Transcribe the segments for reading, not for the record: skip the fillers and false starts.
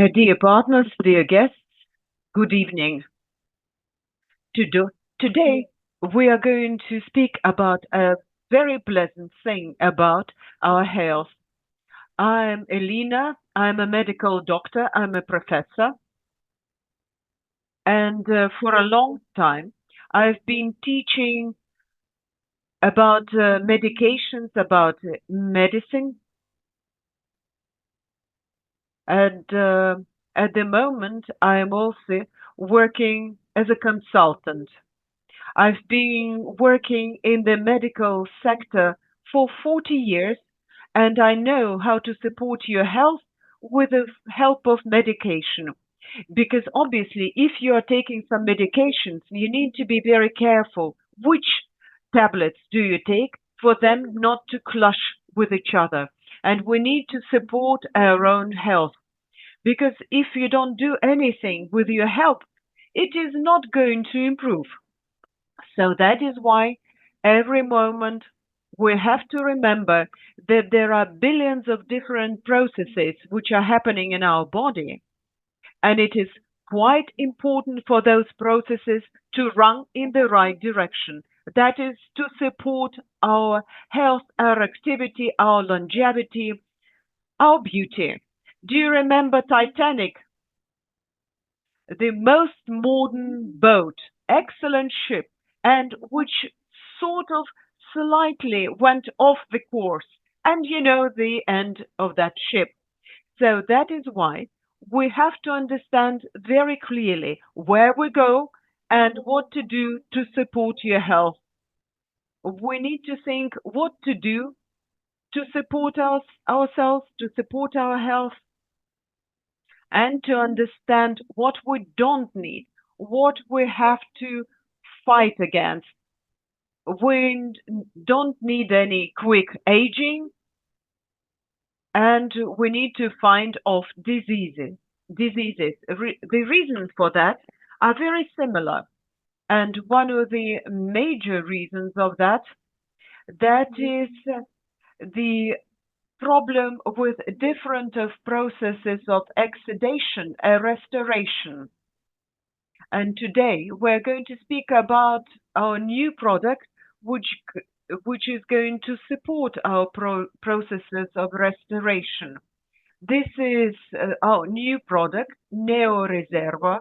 Dear partners, dear guests, good evening. Today, we are going to speak about a very pleasant thing about our health. I'm Elina. I'm a medical doctor. I'm a professor. And for a long time, I've been teaching about medications, about medicine. And at the moment, I am also working as a consultant. I've been working in the medical sector for 40 years, and I know how to support your health with the help of medication. Because obviously, if you are taking some medications, you need to be very careful which tablets do you take for them not to clash with each other. And we need to support our own health. Because if you don't do anything with your health, it is not going to improve. So that is why every moment we have to remember that there are billions of different processes which are happening in our body. And it is quite important for those processes to run in the right direction. That is to support our health, our activity, our longevity, our beauty. Do you remember Titanic? The most modern boat, excellent ship, and which sort of slightly went off the course. And you know the end of that ship. So that is why we have to understand very clearly where we go and what to do to support your health. We need to think what to do to support ourselves, to support our health, and to understand what we don't need, what we have to fight against. We don't need any quick aging, and we need to find off diseases. The reasons for that are very similar, and one of the major reasons of that is the problem with different of processes of oxidation and restoration. And today we're going to speak about our new product, which is going to support our processes of restoration. This is our new product, Neoreservo.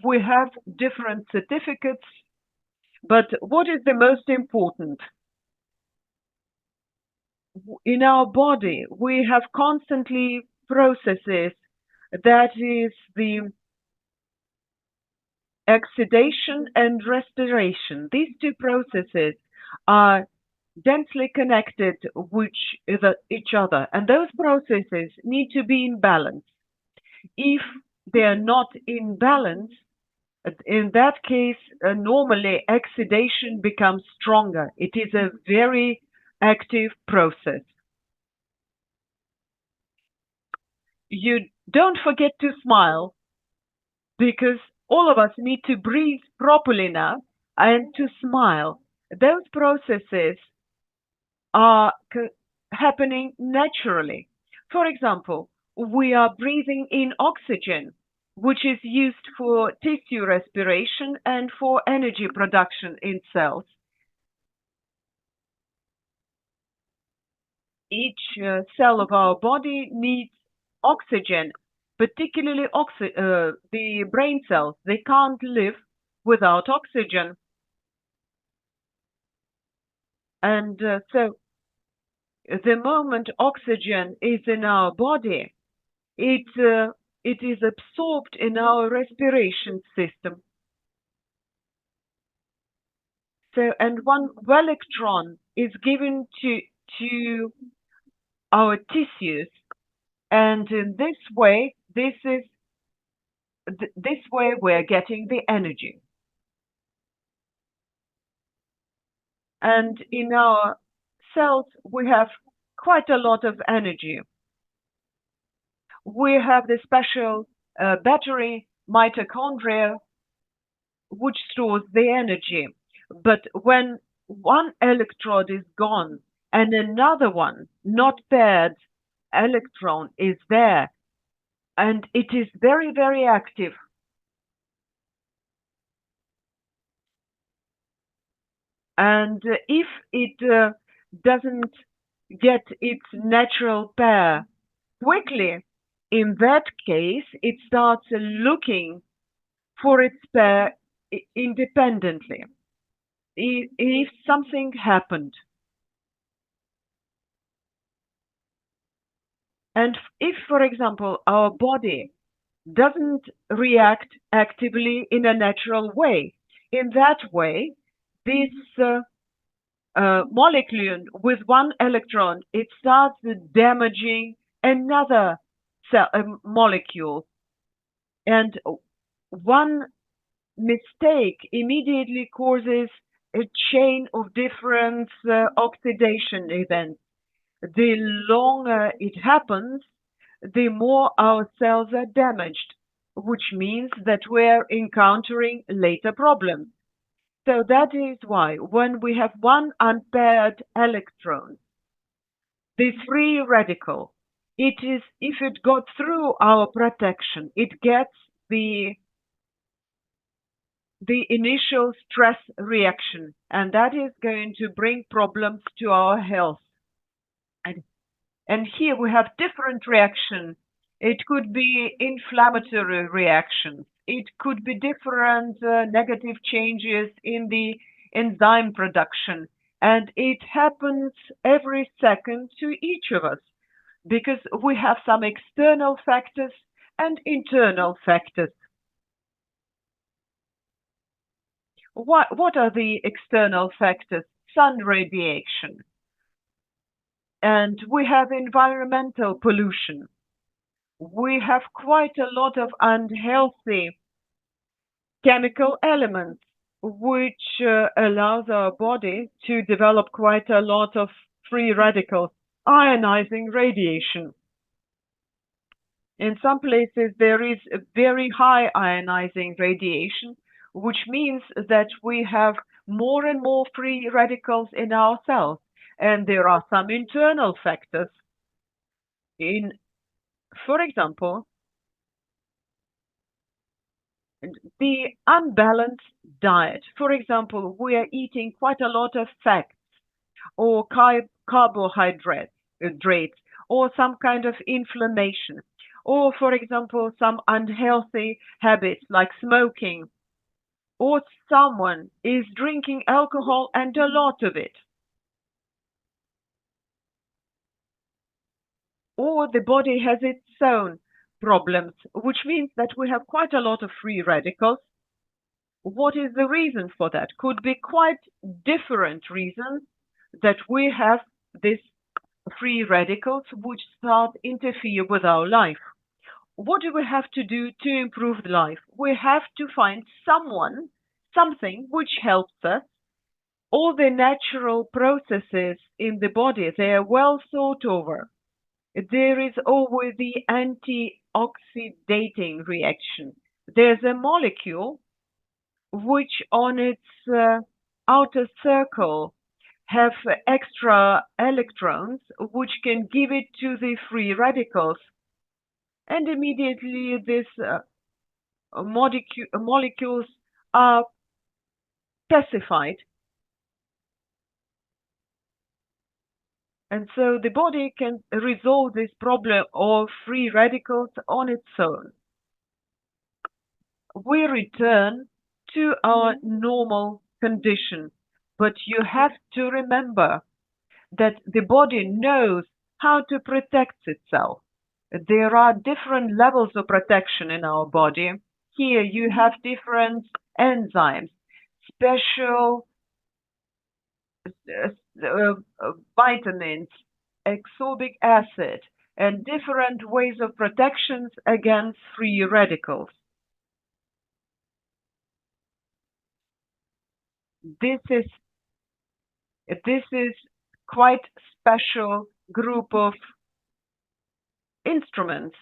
We have different certificates, but what is the most important? In our body, we have constantly processes that is the oxidation and restoration. These two processes are densely connected with each other, and those processes need to be in balance. If they are not in balance, in that case, normally oxidation becomes stronger. It is a very active process. You don't forget to smile because all of us need to breathe properly now and to smile. Those processes are happening naturally. For example, we are breathing in oxygen, which is used for tissue respiration and for energy production in cells. Each cell of our body needs oxygen, particularly the brain cells. They can't live without oxygen. And so the moment oxygen is in our body, it is absorbed in our respiration system. So, and one electron is given to our tissues, and in this way, this way we're getting the energy. And in our cells, we have quite a lot of energy. We have the special battery mitochondria, which stores the energy. But when one electrode is gone and another one, not paired electron, is there, and it is very, very active. And if it doesn't get its natural pair quickly, in that case, it starts looking for its pair independently. If something happened, and if, for example, our body doesn't react actively in a natural way, in that way, this molecule with one electron, it starts damaging another cell, molecule. And one mistake immediately causes a chain of different oxidation events. The longer it happens, the more our cells are damaged, which means that we're encountering later problems. So that is why when we have one unpaired electron, this free radical, it is, if it got through our protection, it gets the initial stress reaction, and that is going to bring problems to our health. And, and here we have different reactions. It could be inflammatory reactions. It could be different negative changes in the enzyme production. And it happens every second to each of us because we have some external factors and internal factors. What are the external factors? Sun radiation. And we have environmental pollution. We have quite a lot of unhealthy chemical elements, which allows our body to develop quite a lot of free radicals, ionizing radiation. In some places, there is a very high ionizing radiation, which means that we have more and more free radicals in our cells. And there are some internal factors. For example, the unbalanced diet. For example, we are eating quite a lot of fats or carbohydrates, or some kind of inflammation, or, for example, some unhealthy habits like smoking, or someone is drinking alcohol and a lot of it, or the body has its own problems, which means that we have quite a lot of free radicals. What is the reason for that? Could be quite different reasons that we have these free radicals which start interfere with our life. What do we have to do to improve life? We have to find something which helps us. All the natural processes in the body, they are well thought over. There is always the antioxidating reaction. There's a molecule which on its outer circle have extra electrons which can give it to the free radicals. And immediately these molecules are pacified. And so the body can resolve this problem of free radicals on its own. We return to our normal condition, but you have to remember that the body knows how to protect itself. There are different levels of protection in our body. Here you have different enzymes, special vitamins, ascorbic acid, and different ways of protections against free radicals. This is quite special group of instruments.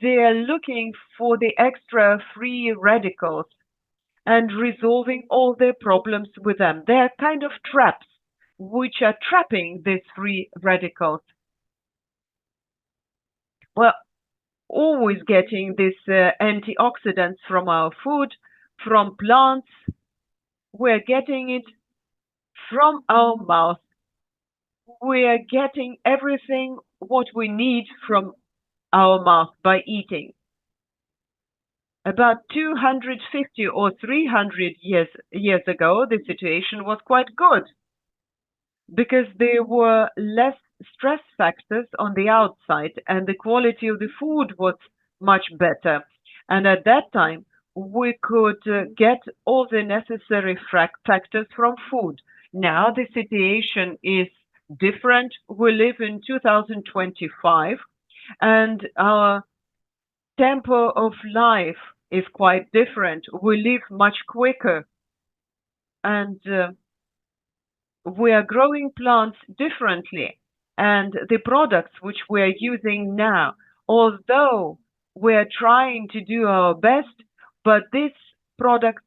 They are looking for the extra free radicals and resolving all their problems with them. They are kind of traps which are trapping these free radicals. We're always getting these antioxidants from our food, from plants. We're getting it from our mouth. We're getting everything what we need from our mouth by eating. About 250 or 300 years ago, the situation was quite good because there were less stress factors on the outside and the quality of the food was much better. And at that time, we could get all the necessary factors from food. Now the situation is different. We live in 2025 and our tempo of life is quite different. We live much quicker and we are growing plants differently. And the products which we're using now, although we're trying to do our best, but these products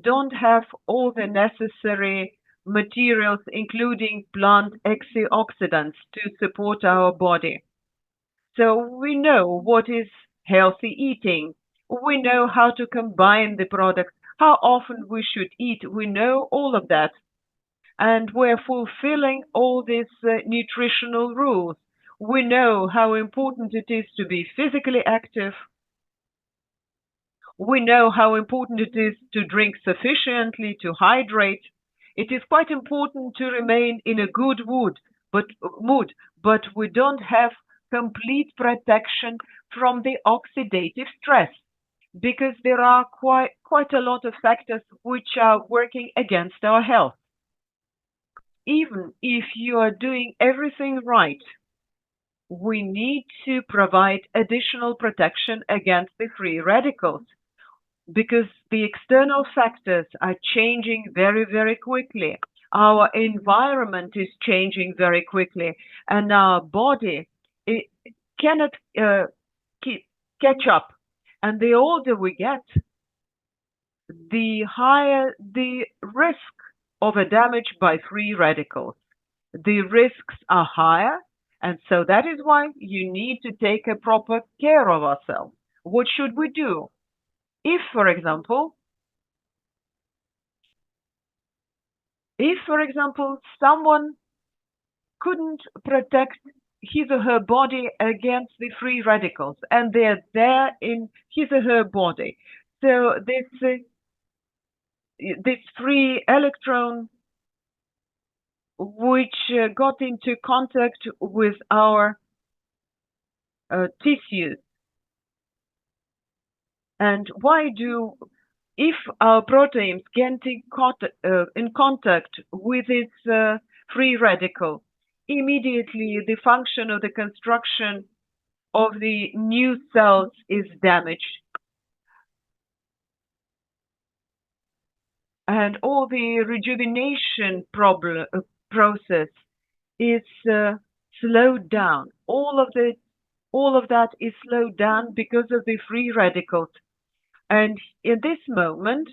don't have all the necessary materials, including plant antioxidants, to support our body. So we know what is healthy eating. We know how to combine the products, how often we should eat. We know all of that. And we're fulfilling all these nutritional rules. We know how important it is to be physically active. We know how important it is to drink sufficiently, to hydrate. It is quite important to remain in a good mood, but we don't have complete protection from the oxidative stress because there are quite a lot of factors which are working against our health. Even if you are doing everything right, we need to provide additional protection against the free radicals because the external factors are changing very, very quickly. Our environment is changing very quickly, and our body it cannot catch up. And the older we get, the higher the risk of a damage by free radicals. The risks are higher, and so that is why you need to take a proper care of ourselves. What should we do? If, for example, someone couldn't protect his or her body against the free radicals, and they're there in his or her body, so this free electron which got into contact with our tissues. And if our proteins get in contact with this free radical, immediately the function of the construction of the new cells is damaged. And all the rejuvenation process is slowed down. All of that is slowed down because of the free radicals. And in this moment,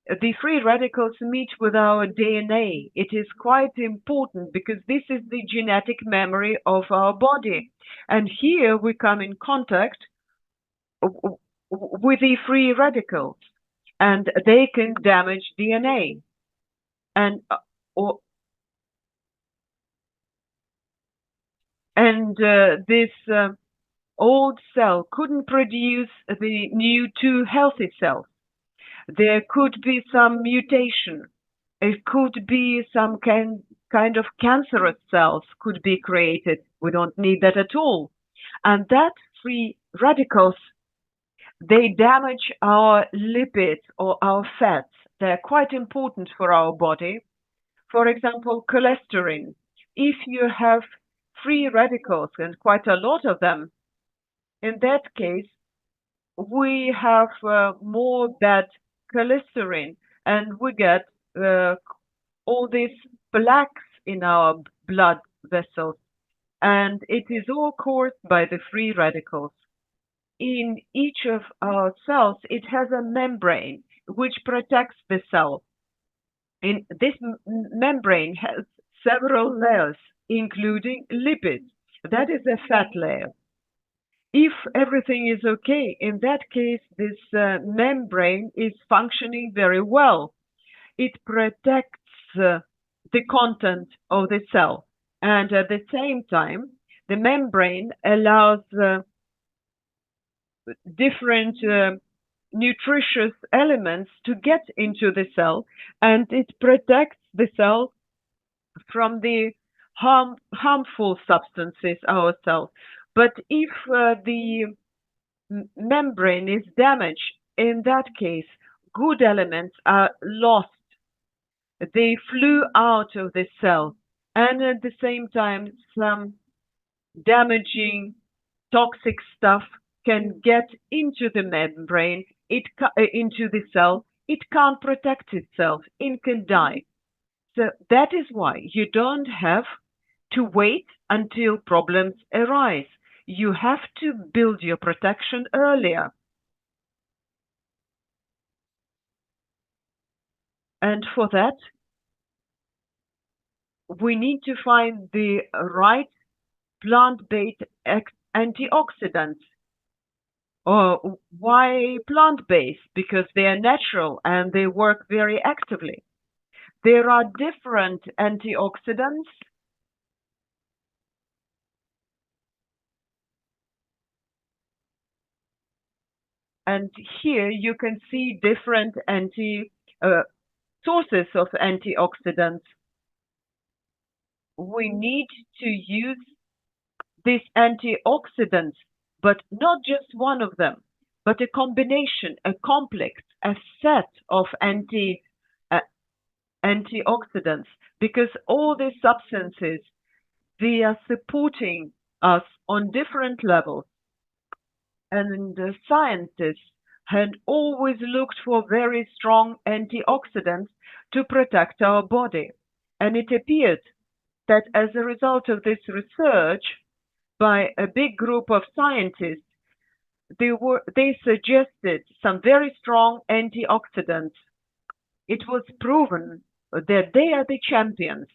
the free radicals meet with our DNA. It is quite important because this is the genetic memory of our body. And here we come in contact with the free radicals, and they can damage DNA. And this old cell couldn't produce the new two healthy cells. There could be some mutation. It could be some kind of cancerous cells could be created. We don't need that at all. And that free radicals, they damage our lipids or our fats. They're quite important for our body. For example, cholesterol. If you have free radicals, and quite a lot of them, in that case, we have more bad cholesterol, and we get all these plaques in our blood vessels, and it is all caused by the free radicals. In each of our cells, it has a membrane which protects the cell. And this membrane has several layers, including lipids. That is a fat layer. If everything is okay, in that case, this membrane is functioning very well. It protects the content of the cell. And at the same time, the membrane allows different nutritious elements to get into the cell, and it protects the cell from the harmful substances ourselves. But if the membrane is damaged, in that case, good elements are lost. They flew out of the cell, and at the same time, some damaging toxic stuff can get into the membrane, into the cell. It can't protect itself. It can die. So that is why you don't have to wait until problems arise. You have to build your protection earlier. And for that, we need to find the right plant-based antioxidants. Or why plant-based? Because they are natural and they work very actively. There are different antioxidants, and here you can see different uh, sources of antioxidants. We need to use these antioxidants, but not just one of them, but a combination, a complex, a set of uh, antioxidants, because all these substances, they are supporting us on different levels. And the scientists had always looked for very strong antioxidants to protect our body. And it appeared that as a result of this research by a big group of scientists, they suggested some very strong antioxidants. It was proven that they are the champions.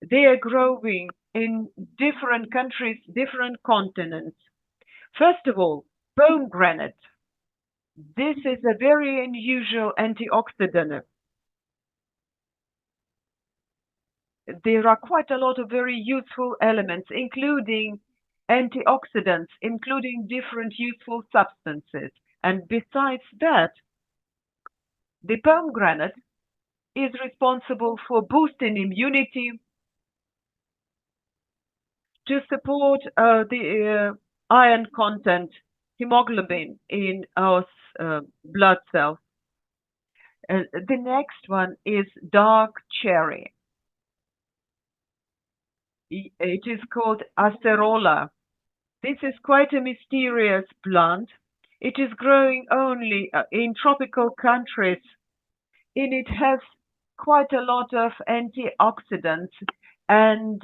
They are growing in different countries, different continents. First of all, pomegranate. This is a very unusual antioxidant. There are quite a lot of very useful elements, including antioxidants, including different useful substances. And besides that, the pomegranate is responsible for boosting immunity, to support the iron content, hemoglobin in our blood cells. The next one is dark cherry. It is called acerola. This is quite a mysterious plant. It is growing only in tropical countries, and it has quite a lot of antioxidants and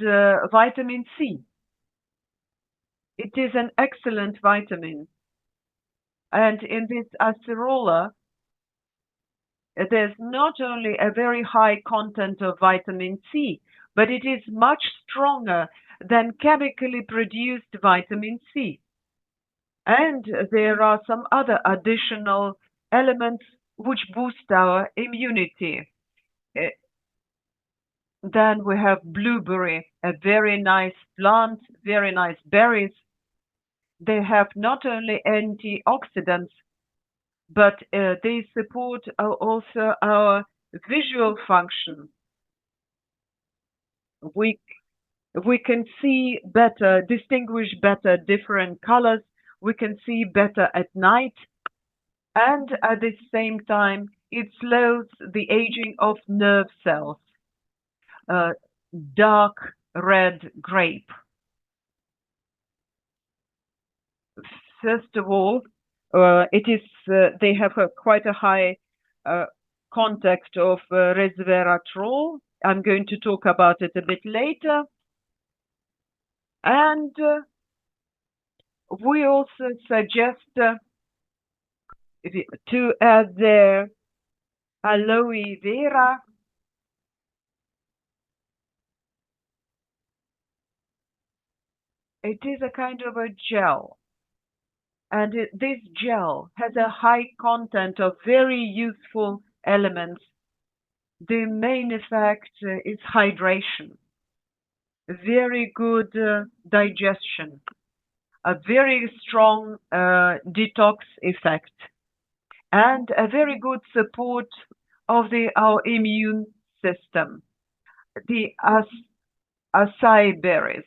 vitamin C. It is an excellent vitamin. And in this acerola, there's not only a very high content of vitamin C, but it is much stronger than chemically produced vitamin C. And there are some other additional elements which boost our immunity. Uh, Then we have blueberry, a very nice plant, very nice berries. They have not only antioxidants, but they support also our visual function. We we can see better, distinguish better different colors. We can see better at night, and at the same time, it slows the aging of nerve cells. Uh, Dark red grape. First of all, it is they have quite a high uh, content of resveratrol. I'm going to talk about it a bit later. And we also suggest to add the aloe vera. It is a kind of a gel. And this gel has a high content of very useful elements. The main effect is hydration, very good digestion, a very strong detox effect, and a very good support of our immune system. The acai berries.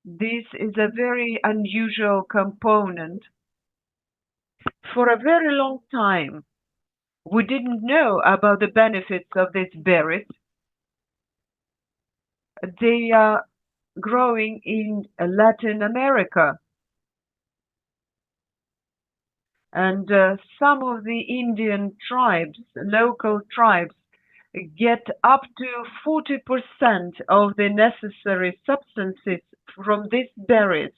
This is a very unusual component. For a very long time, we didn't know about the benefits of these berries. They are growing in Latin America, and some of the Indian tribes, local tribes, get up to 40% of the necessary substances from these berries.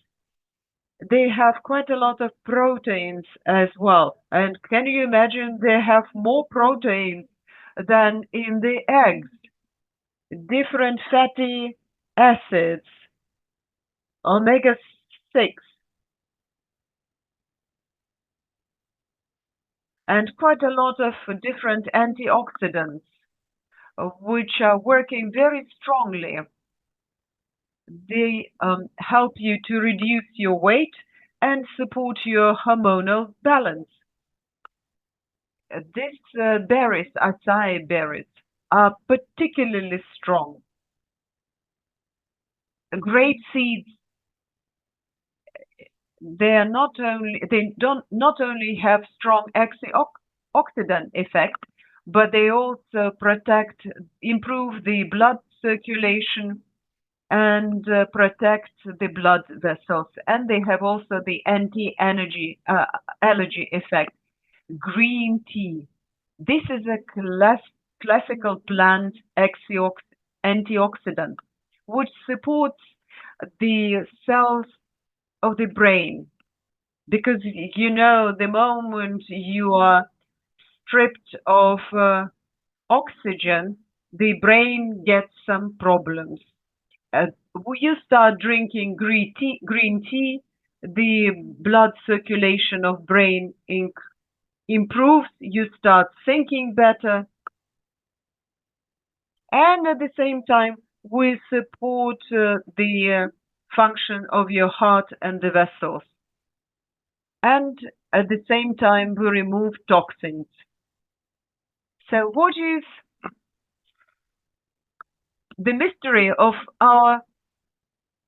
They have quite a lot of proteins as well. And can you imagine they have more protein than in the eggs? Different fatty acids, omega 6, and quite a lot of different antioxidants, which are working very strongly. They help you to reduce your weight and support your hormonal balance. These berries, acai berries, are particularly strong. Grape seeds, they don't not only have strong antioxidant effect, but they also improve the blood circulation and protect the blood vessels. And they have also the anti-energy allergy effect. Green tea. This is a classical plant antioxidant, which supports the cells of the brain. Because you know, the moment you are stripped of oxygen, the brain gets some problems. Uh, you start drinking green tea, the blood circulation of brain improves, you start thinking better, and at the same time, we support the function of your heart and the vessels. And at the same time, we remove toxins. So, what is the mystery of our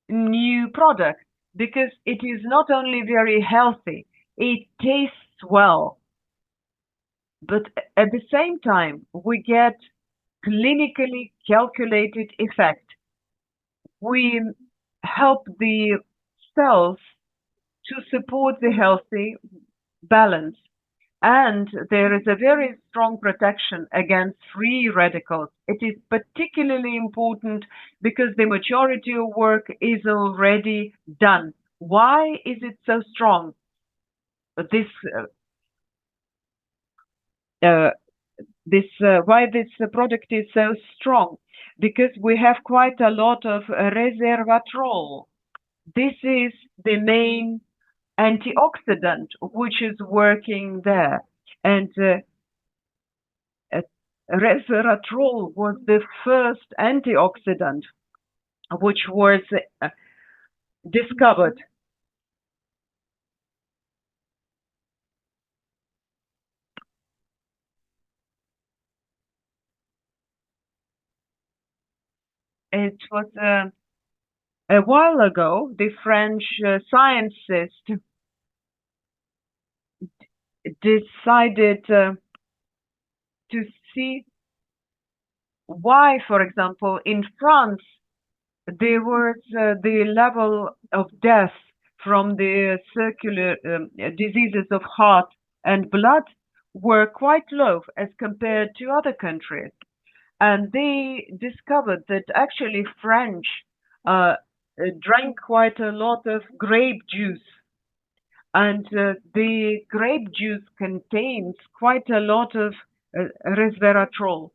new product? Because it is not only very healthy, it tastes well, but at the same time, we get clinically calculated effect. We help the cells to support the healthy balance. And there is a very strong protection against free radicals. It is particularly important because the majority of work is already done. Why is it so strong? This uh, why this product is so strong? Because we have quite a lot of resveratrol. This is the main antioxidant which is working there. And uh, resveratrol was the first antioxidant which was discovered. It was a while ago, the French scientists decided to see why, for example, in France, there was the level of death from the circular diseases of heart and blood were quite low as compared to other countries. And they discovered that actually French drank quite a lot of grape juice. And the grape juice contains quite a lot of resveratrol.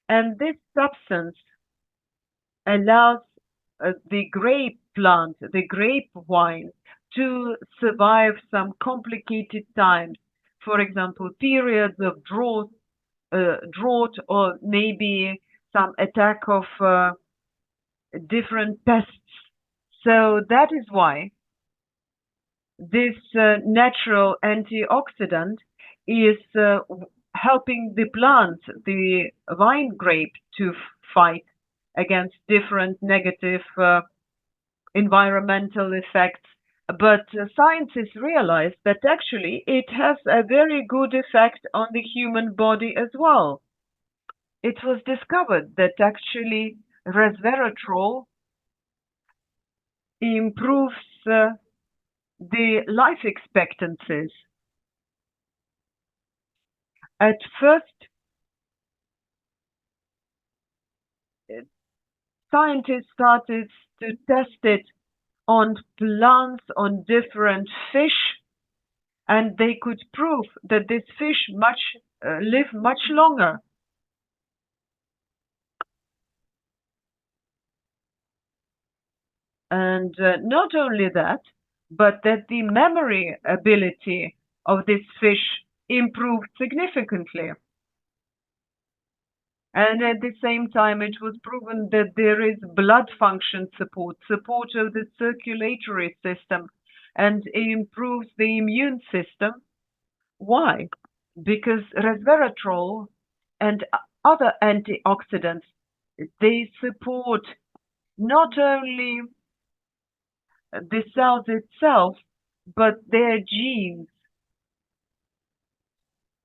And this substance allows the grape plant, the grape wine, to survive some complicated times. For example, periods of drought, or maybe some attack of different pests. So that is why this natural antioxidant is helping the plant, the wine grape, to fight against different negative environmental effects. But scientists realized that actually it has a very good effect on the human body as well. It was discovered that actually resveratrol improves the life expectancies. At first, uh, scientists started to test it on plants, on different fish, and they could prove that this fish live much longer. And not only that, but that the memory ability of this fish improved significantly. And at the same time, it was proven that there is blood function support, support of the circulatory system, and improves the immune system. Why? Because resveratrol and other antioxidants, they support not only the cells itself, but their genes.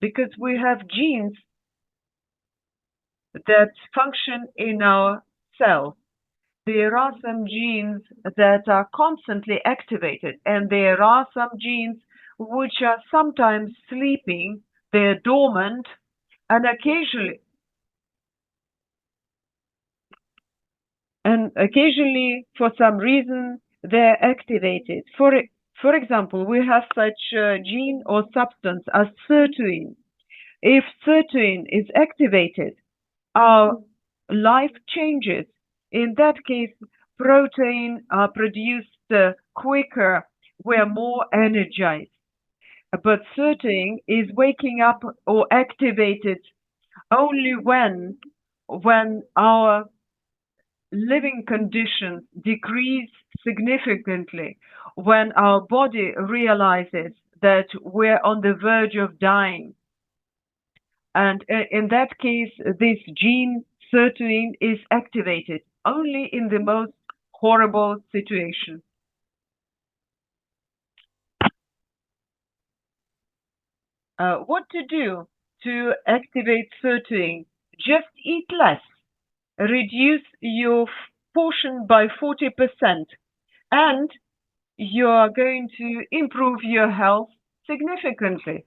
Because we have genes that function in our cells. There are some genes that are constantly activated, and there are some genes which are sometimes sleeping, they're dormant, and occasionally, for some reason, they're activated. For example, we have such a gene or substance as sirtuin. If sirtuin is activated, our life changes. In that case, protein are produced quicker, we're more energized. But sirtuin is waking up or activated only when our living conditions decrease significantly, when our body realizes that we're on the verge of dying. And in that case, this gene sirtuin is activated only in the most horrible situation. What to do to activate sirtuin? Just eat less. Reduce your portion by 40%, and you are going to improve your health significantly.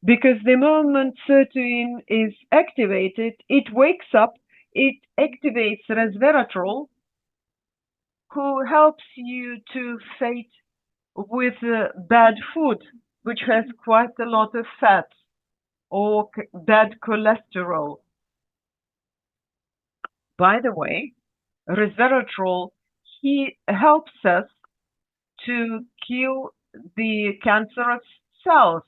Because the moment sirtuin is activated, it wakes up, it activates resveratrol, who helps you to fight with bad food, which has quite a lot of fat or bad cholesterol. By the way, resveratrol, he helps us to kill the cancerous cells.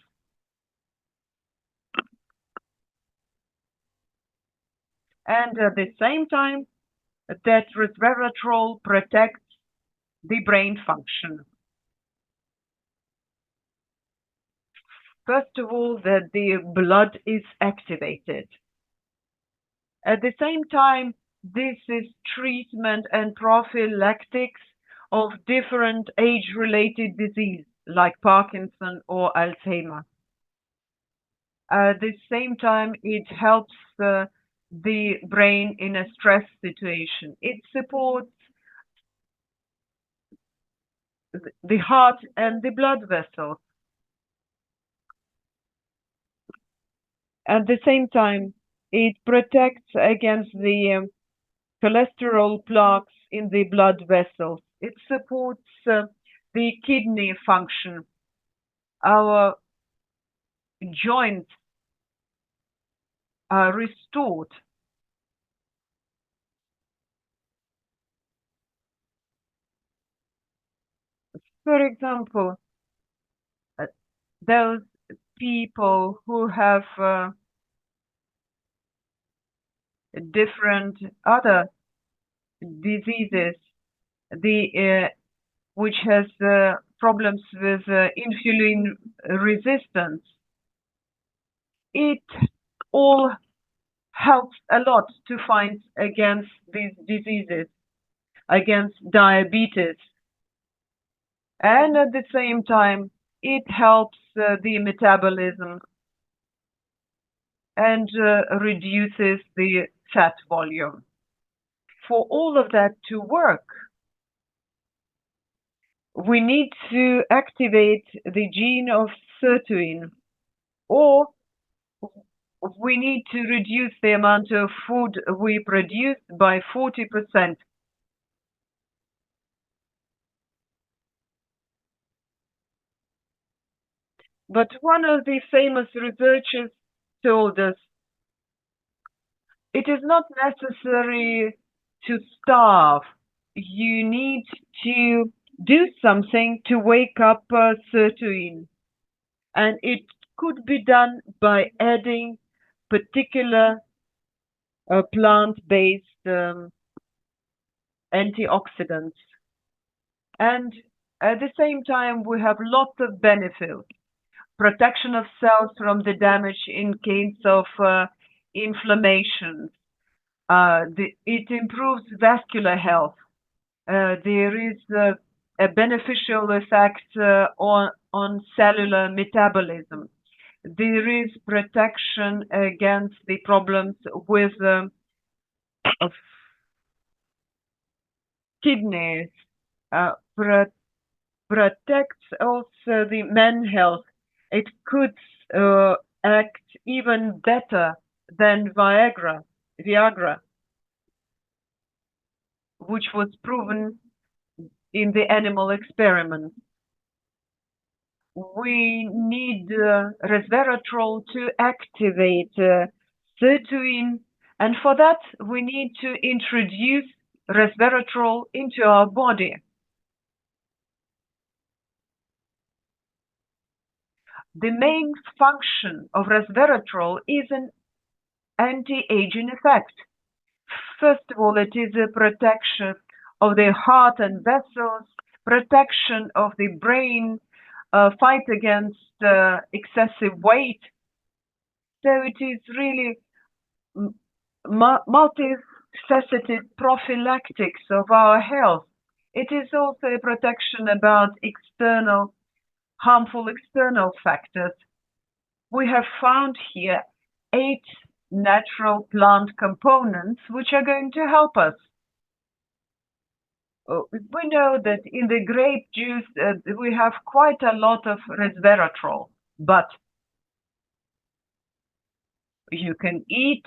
And at the same time, that resveratrol protects the brain function. First of all, that the blood is activated. At the same time, this is treatment and prophylactics of different age-related disease like Parkinson or Alzheimer. At the same time, it helps the brain in a stress situation. It supports the heart and the blood vessels. At the same time, it protects against the cholesterol plaques in the blood vessels. It supports the kidney function. Our joints are restored. For example, uh, those people who have different other diseases, the which has problems with insulin resistance, it all helps a lot to fight against these diseases, against diabetes. And at the same time, it helps the metabolism and reduces the fat volume. For all of that to work, we need to activate the gene of sirtuin, or we need to reduce the amount of food we produce by 40%. But one of the famous researchers told us it is not necessary to starve. You need to do something to wake up sirtuin. And it could be done by adding particular plant-based antioxidants. And at the same time, we have lots of benefits. Protection of cells from the damage in case of inflammation. It improves vascular health. There is a beneficial effect on cellular metabolism. There is protection against the problems with of kidneys, protects also the men's health. It could act even better than Viagra, which was proven in the animal experiment. We need resveratrol to activate sirtuin, and for that we need to introduce resveratrol into our body. The main function of resveratrol is an anti-aging effect. First of all, it is a protection of the heart and vessels, protection of the brain, fight against excessive weight. So it is really multifaceted prophylactics of our health. It is also a protection about harmful external factors. We have found here 8 natural plant components which are going to help us. We know that in the grape juice we have quite a lot of resveratrol, but you can eat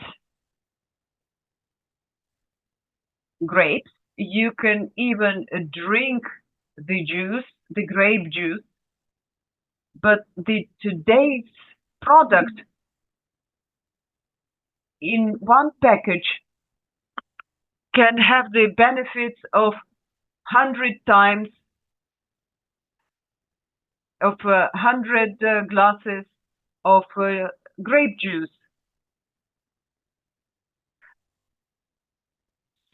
grapes, you can even drink the juice, the grape juice, but today's product in one package can have the benefits of 100 times of 100 glasses of grape juice.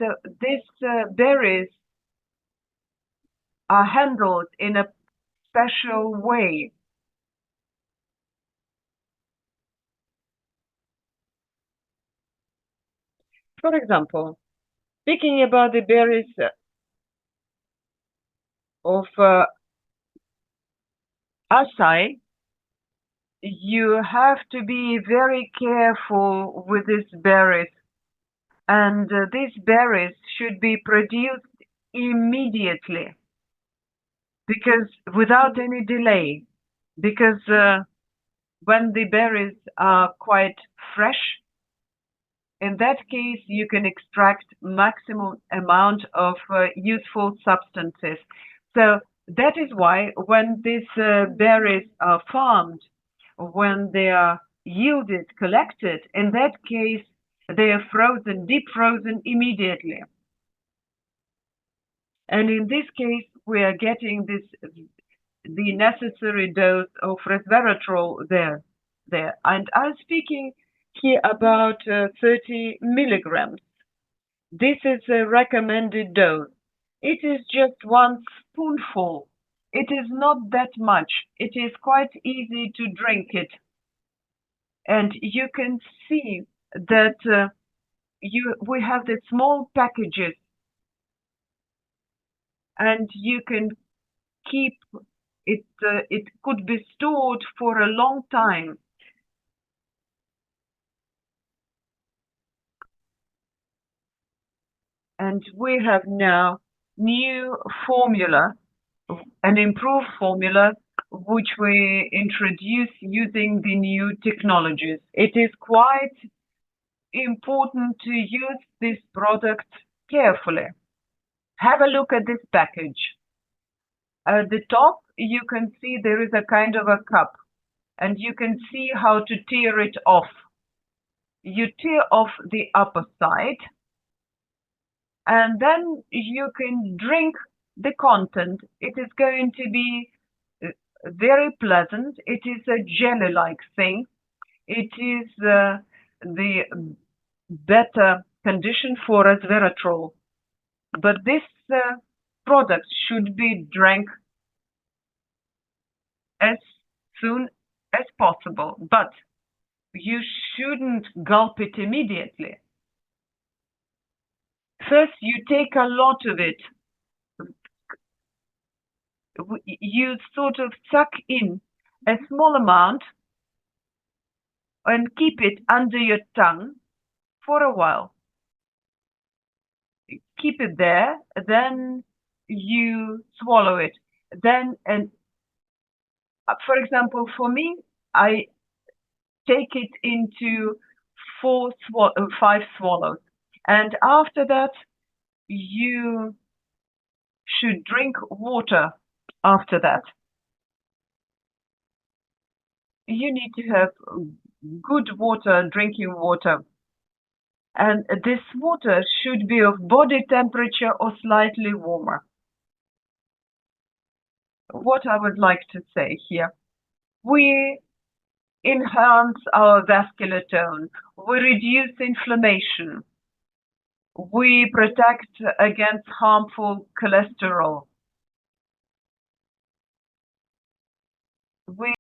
So these berries are handled in a special way. For example, speaking about the berries of acai, you have to be very careful with these berries. And these berries should be produced immediately, because without any delay, because when the berries are quite fresh, in that case, you can extract maximum amount of useful substances. So that is why when these berries are farmed, when they are yielded, collected, in that case, they are frozen, deep frozen immediately. And in this case, we are getting the necessary dose of resveratrol there. And I'm speaking here about 30 milligrams. This is a recommended dose. It is just one spoonful. It is not that much. It is quite easy to drink it. And you can see that we have the small packages, and you can keep it. It could be stored for a long time. And we have now new formula, an improved formula, which we introduce using the new technologies. It is quite important to use this product carefully. Have a look at this package. At the top, you can see there is a kind of a cup, and you can see how to tear it off. You tear off the upper side, and then you can drink the content. It is going to be very pleasant. It is a jelly-like thing. It is the better condition for resveratrol. But this product should be drank as soon as possible. But you shouldn't gulp it immediately. First, you take a lot of it. You sort of suck in a small amount and keep it under your tongue for a while. Keep it there, then you swallow it. Then, and for example, for me, I take it into 5 swallows. And after that, you should drink water after that. You need to have good water, drinking water. And this water should be of body temperature or slightly warmer. What I would like to say here, we enhance our vascular tone, we reduce inflammation, we protect against harmful cholesterol. We